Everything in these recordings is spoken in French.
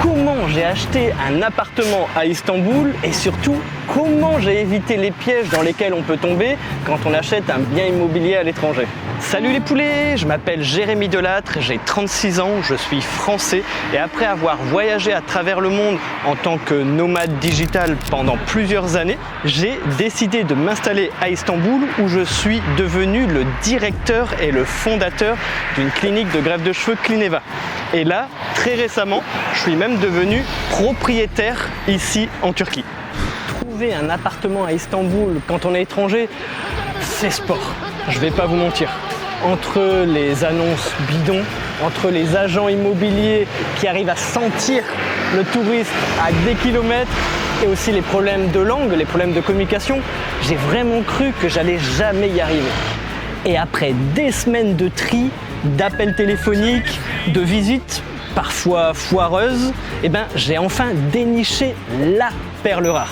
comment j'ai acheté un appartement à Istanbul et surtout comment j'ai évité les pièges dans lesquels on peut tomber quand on achète un bien immobilier à l'étranger. Salut les poulets, je m'appelle Jérémy Delattre, j'ai 36 ans, je suis français et après avoir voyagé à travers le monde en tant que nomade digital pendant plusieurs années, j'ai décidé de m'installer à Istanbul où je suis devenu le directeur et le fondateur d'une clinique de greffe de cheveux Clineva. Et là, très récemment, je suis même devenu propriétaire ici en Turquie. Trouver un appartement à Istanbul quand on est étranger, c'est sport, je vais pas vous mentir. Entre les annonces bidons, entre les agents immobiliers qui arrivent à sentir le touriste à des kilomètres et aussi les problèmes de langue, les problèmes de communication, j'ai vraiment cru que j'allais jamais y arriver. Et après des semaines de tri, d'appels téléphoniques, de visites parfois foireuses, j'ai enfin déniché la perle rare.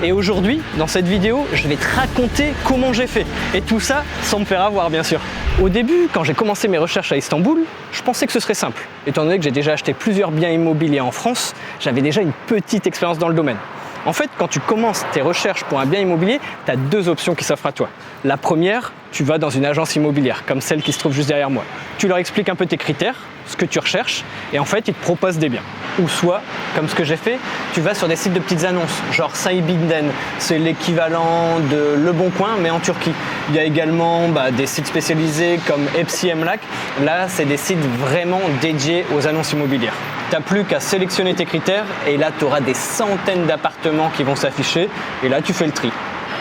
Et aujourd'hui, dans cette vidéo, je vais te raconter comment j'ai fait. Et tout ça sans me faire avoir, bien sûr. Au début, quand j'ai commencé mes recherches à Istanbul, je pensais que ce serait simple. Étant donné que j'ai déjà acheté plusieurs biens immobiliers en France, j'avais déjà une petite expérience dans le domaine. En fait, quand tu commences tes recherches pour un bien immobilier, tu as deux options qui s'offrent à toi. La première, tu vas dans une agence immobilière, comme celle qui se trouve juste derrière moi. Tu leur expliques un peu tes critères, ce que tu recherches, et en fait, ils te proposent des biens. Ou soit, comme ce que j'ai fait, tu vas sur des sites de petites annonces, genre Saybinden, c'est l'équivalent de Le Bon Coin, mais en Turquie. Il y a également des sites spécialisés comme Epsi Emlak. Là, c'est des sites vraiment dédiés aux annonces immobilières. Tu n'as plus qu'à sélectionner tes critères et là, tu auras des centaines d'appartements qui vont s'afficher et là, tu fais le tri.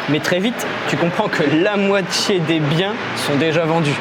Mais très vite, tu comprends que la moitié des biens sont déjà vendus.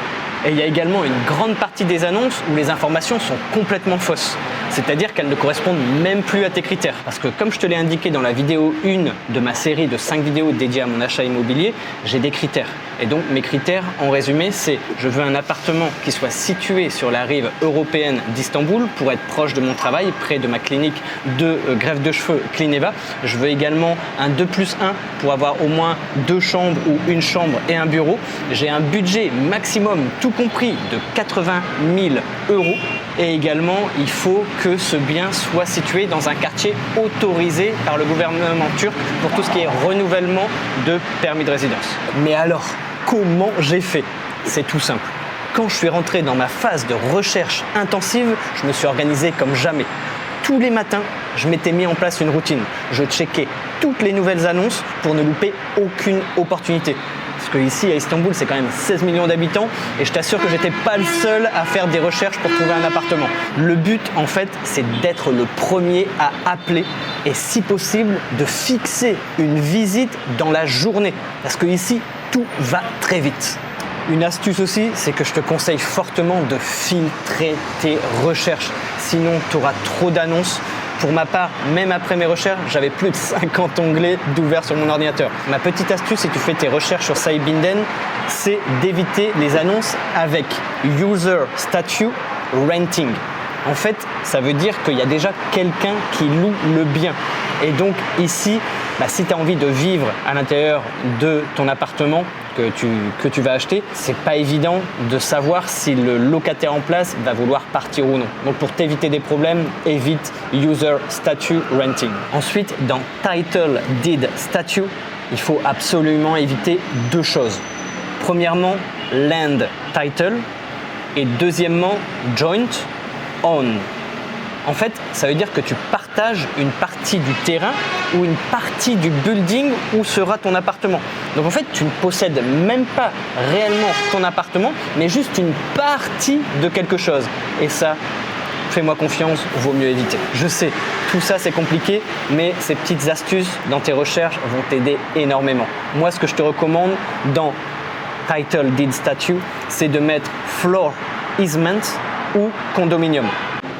Et il y a également une grande partie des annonces où les informations sont complètement fausses. C'est-à-dire qu'elles ne correspondent même plus à tes critères. Parce que comme je te l'ai indiqué dans la vidéo 1 de ma série de 5 vidéos dédiées à mon achat immobilier, j'ai des critères. Et donc mes critères, en résumé, c'est je veux un appartement qui soit situé sur la rive européenne d'Istanbul pour être proche de mon travail, près de ma clinique de greffe de cheveux Clineva. Je veux également un 2+1 pour avoir au moins 2 chambres ou une chambre et un bureau. J'ai un budget maximum, tout compris, de 80 000 €. Et également, il faut que ce bien soit situé dans un quartier autorisé par le gouvernement turc pour tout ce qui est renouvellement de permis de résidence. Mais alors, comment j'ai fait? C'est tout simple. Quand je suis rentré dans ma phase de recherche intensive, je me suis organisé comme jamais. Tous les matins, je m'étais mis en place une routine. Je checkais toutes les nouvelles annonces pour ne louper aucune opportunité. Parce qu'ici, à Istanbul, c'est quand même 16 millions d'habitants et je t'assure que j'étais pas le seul à faire des recherches pour trouver un appartement. Le but, en fait, c'est d'être le premier à appeler et, si possible, de fixer une visite dans la journée. Parce qu'ici, tout va très vite. Une astuce aussi, c'est que je te conseille fortement de filtrer tes recherches. Sinon, tu auras trop d'annonces. Pour ma part, même après mes recherches, j'avais plus de 50 onglets d'ouverts sur mon ordinateur. Ma petite astuce, si tu fais tes recherches sur Saybinden, c'est d'éviter les annonces avec User Statue Renting. En fait, ça veut dire qu'il y a déjà quelqu'un qui loue le bien. Et donc ici, si tu as envie de vivre à l'intérieur de ton appartement que tu vas acheter, c'est pas évident de savoir si le locataire en place va vouloir partir ou non. Donc pour t'éviter des problèmes, évite User Statue Renting. Ensuite, dans Title Deed Statue, il faut absolument éviter deux choses. Premièrement, Land Title et deuxièmement, Joint Own. En fait, ça veut dire que tu partages une partie du terrain ou une partie du building où sera ton appartement. Donc en fait, tu ne possèdes même pas réellement ton appartement, mais juste une partie de quelque chose. Et ça, fais-moi confiance, vaut mieux éviter. Je sais, tout ça c'est compliqué, mais ces petites astuces dans tes recherches vont t'aider énormément. Moi, ce que je te recommande dans Title Deed Statue, c'est de mettre Floor Easement ou Condominium.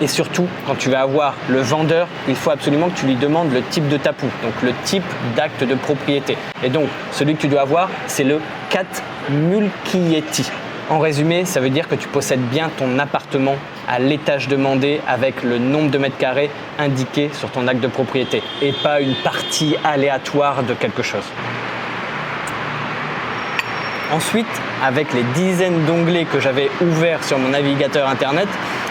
Et surtout, quand tu vas avoir le vendeur, il faut absolument que tu lui demandes le type de tapu, donc le type d'acte de propriété. Et donc, celui que tu dois avoir, c'est le Kat Mulkiyeti. En résumé, ça veut dire que tu possèdes bien ton appartement à l'étage demandé avec le nombre de mètres carrés indiqué sur ton acte de propriété et pas une partie aléatoire de quelque chose. Ensuite, avec les dizaines d'onglets que j'avais ouverts sur mon navigateur internet,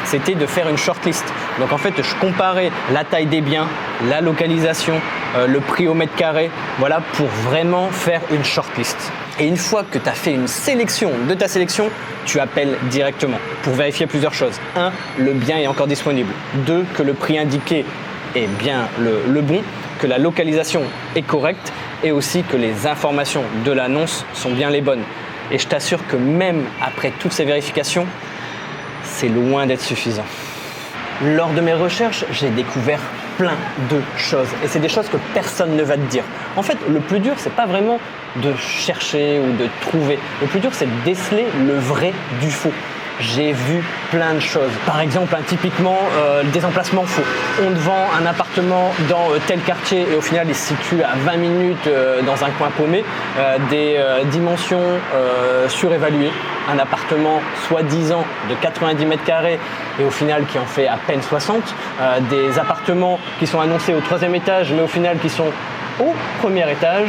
c'était de faire une shortlist. Donc en fait, je comparais la taille des biens, la localisation, le prix au mètre carré, voilà, pour vraiment faire une shortlist. Et une fois que tu as fait une sélection de ta sélection, tu appelles directement pour vérifier plusieurs choses. 1, le bien est encore disponible. 2, que le prix indiqué est bien le bon, que la localisation est correcte et aussi que les informations de l'annonce sont bien les bonnes. Et je t'assure que même après toutes ces vérifications, c'est loin d'être suffisant. Lors de mes recherches, j'ai découvert plein de choses et c'est des choses que personne ne va te dire. En fait, le plus dur, c'est pas vraiment de chercher ou de trouver. Le plus dur, c'est de déceler le vrai du faux. J'ai vu plein de choses. Par exemple, typiquement, des emplacements faux. On te vend un appartement dans tel quartier et au final, il se situe à 20 minutes dans un coin paumé. Des dimensions surévaluées. Un appartement soi-disant de 90 mètres carrés et au final qui en fait à peine 60. Des appartements qui sont annoncés au 3e étage mais au final qui sont au 1er étage.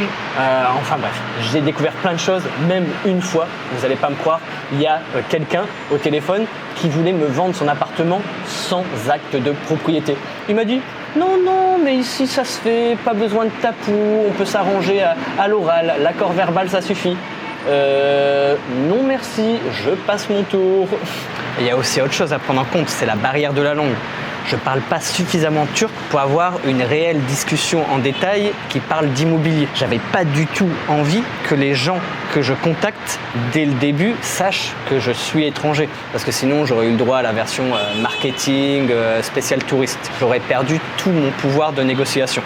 Enfin bref, j'ai découvert plein de choses, même une fois, vous n'allez pas me croire, il y a quelqu'un au téléphone qui voulait me vendre son appartement sans acte de propriété. Il m'a dit non, mais ici ça se fait, pas besoin de tapou, on peut s'arranger à l'oral, l'accord verbal ça suffit. Non merci, je passe mon tour. Il y a aussi autre chose à prendre en compte, c'est la barrière de la langue. Je ne parle pas suffisamment turc pour avoir une réelle discussion en détail qui parle d'immobilier. J'avais pas du tout envie que les gens que je contacte dès le début sachent que je suis étranger. Parce que sinon j'aurais eu le droit à la version marketing, spécial touriste. J'aurais perdu tout mon pouvoir de négociation.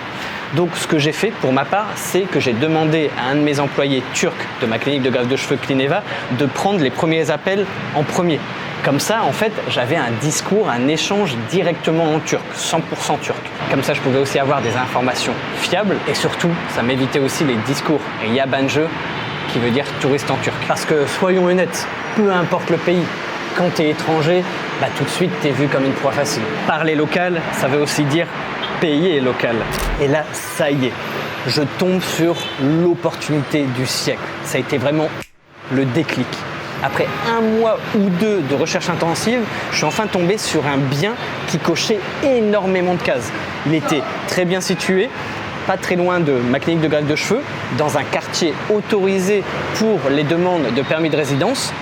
Donc ce que j'ai fait pour ma part, c'est que j'ai demandé à un de mes employés turcs de ma clinique de greffe de cheveux Clineva de prendre les premiers appels en premier. Comme ça, en fait, j'avais un discours, un échange directement en turc, 100% turc. Comme ça, je pouvais aussi avoir des informations fiables et surtout, ça m'évitait aussi les discours. Et yabancı, qui veut dire touriste en turc. Parce que, soyons honnêtes, peu importe le pays, quand tu es étranger, tout de suite, tu es vu comme une proie facile. Parler local, ça veut aussi dire payer local. Et là, ça y est, je tombe sur l'opportunité du siècle. Ça a été vraiment le déclic. Après 1 mois ou 2 de recherche intensive, je suis enfin tombé sur un bien qui cochait énormément de cases. Il était très bien situé, pas très loin de ma clinique de greffe de cheveux, dans un quartier autorisé pour les demandes de permis de résidence,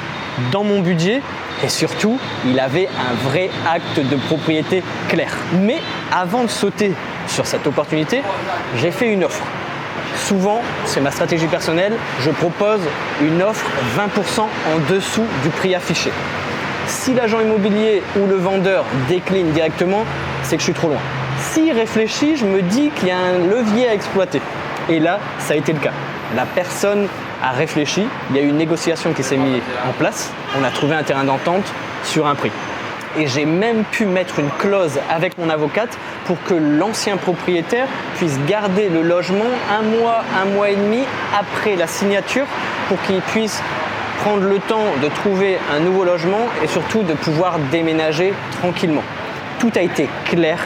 dans mon budget et surtout, il avait un vrai acte de propriété clair. Mais avant de sauter sur cette opportunité, j'ai fait une offre. Souvent, c'est ma stratégie personnelle, je propose une offre 20% en dessous du prix affiché. Si l'agent immobilier ou le vendeur décline directement, c'est que je suis trop loin. S'il réfléchit, je me dis qu'il y a un levier à exploiter. Et là, ça a été le cas. La personne a réfléchi, il y a eu une négociation qui s'est mise en place, on a trouvé un terrain d'entente sur un prix. Et j'ai même pu mettre une clause avec mon avocate pour que l'ancien propriétaire puisse garder le logement 1 mois et demi après la signature pour qu'il puisse prendre le temps de trouver un nouveau logement et surtout de pouvoir déménager tranquillement. Tout a été clair,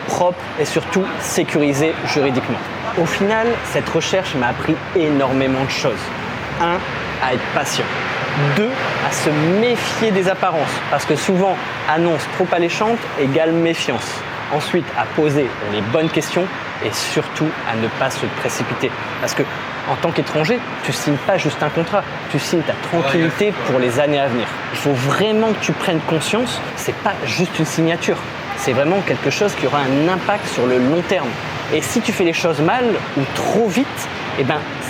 propre et surtout sécurisé juridiquement. Au final, cette recherche m'a appris énormément de choses. 1, à être patient. 2, à se méfier des apparences, parce que souvent, annonce trop alléchante égale méfiance. Ensuite, à poser les bonnes questions et surtout à ne pas se précipiter. Parce que en tant qu'étranger, tu signes pas juste un contrat, tu signes ta tranquillité pour les années à venir. Il faut vraiment que tu prennes conscience, c'est pas juste une signature, c'est vraiment quelque chose qui aura un impact sur le long terme. Et si tu fais les choses mal ou trop vite,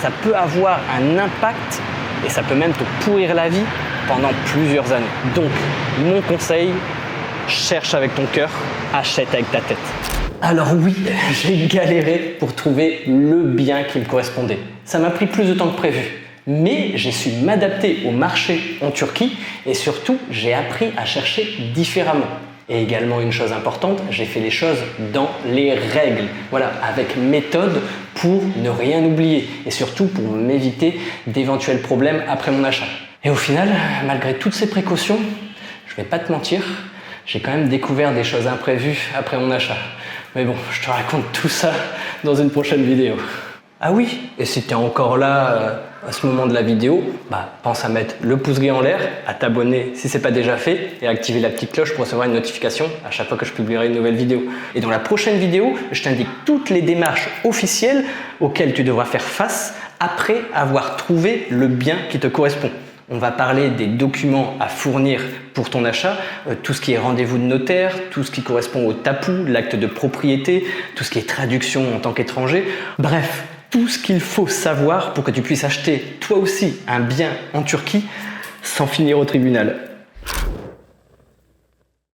ça peut avoir un impact et ça peut même te pourrir la vie pendant plusieurs années. Donc, mon conseil, cherche avec ton cœur, achète avec ta tête. Alors oui, j'ai galéré pour trouver le bien qui me correspondait. Ça m'a pris plus de temps que prévu. Mais j'ai su m'adapter au marché en Turquie et surtout, j'ai appris à chercher différemment. Et également une chose importante, j'ai fait les choses dans les règles. Voilà, avec méthode pour ne rien oublier et surtout pour m'éviter d'éventuels problèmes après mon achat. Et au final, malgré toutes ces précautions, je vais pas te mentir, j'ai quand même découvert des choses imprévues après mon achat. Mais bon, je te raconte tout ça dans une prochaine vidéo. Ah oui, et si tu es encore là à ce moment de la vidéo, pense à mettre le pouce gris en l'air, à t'abonner si ce n'est pas déjà fait et à activer la petite cloche pour recevoir une notification à chaque fois que je publierai une nouvelle vidéo. Et dans la prochaine vidéo, je t'indique toutes les démarches officielles auxquelles tu devras faire face après avoir trouvé le bien qui te correspond. On va parler des documents à fournir pour ton achat, tout ce qui est rendez-vous de notaire, tout ce qui correspond au TAPU, l'acte de propriété, tout ce qui est traduction en tant qu'étranger. Bref, tout ce qu'il faut savoir pour que tu puisses acheter toi aussi un bien en Turquie sans finir au tribunal.